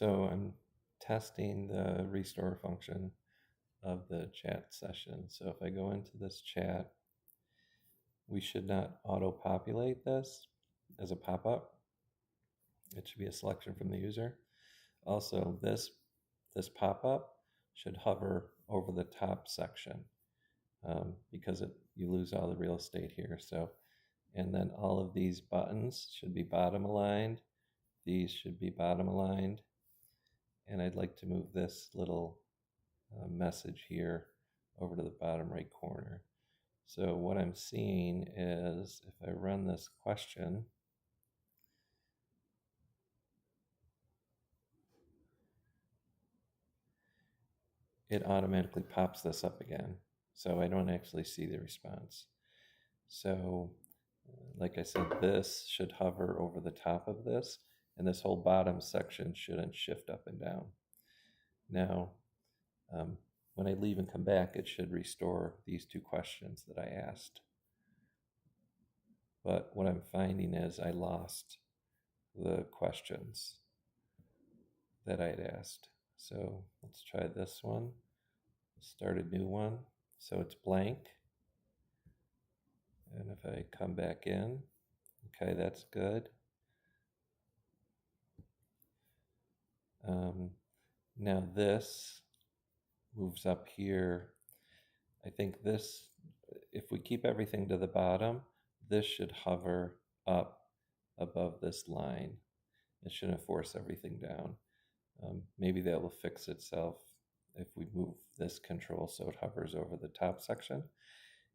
So I'm testing the restore function of the chat session. So if I go into this chat, we should not auto-populate this as a pop-up. It should be a selection from the user. Also, this pop-up should hover over the top section because you lose all the real estate here. So, and then all of these buttons should be bottom aligned. These should be bottom aligned. And I'd like to move this little message here over to the bottom right corner. So what I'm seeing is if I run this question, it automatically pops this up again. So I don't actually see the response. So like I said, this should hover over the top of this, and this whole bottom section shouldn't shift up and down. Now, when I leave and come back, it should restore these two questions that I asked. But what I'm finding is I lost the questions that I'd asked. So let's try this one. Start a new one. So it's blank. And if I come back in, okay, that's good. Now this moves up here. I think this, if we keep everything to the bottom, this should hover up above this line. It shouldn't force everything down. Maybe that will fix itself if we move this control so it hovers over the top section.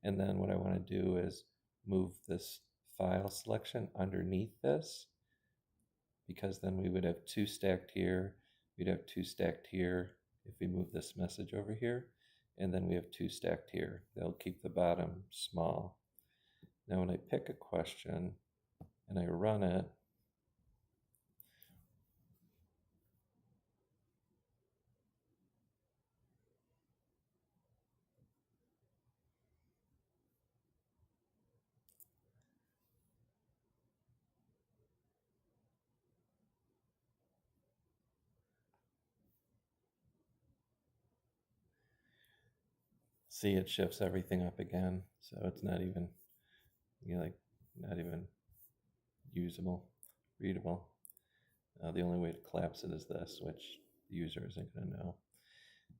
And then what I want to do is move this file selection underneath this, because then we would have two stacked here, we'd have two stacked here if we move this message over here, and then we have two stacked here. They'll keep the bottom small. Now when I pick a question and I run it, see, it shifts everything up again. So it's not even, not even usable, readable. The only way to collapse it is this, which the user isn't going to know.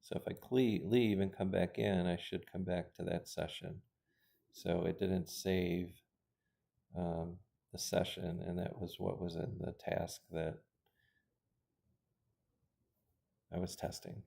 So if I leave and come back in, I should come back to that session. So it didn't save the session, and that was what was in the task that I was testing.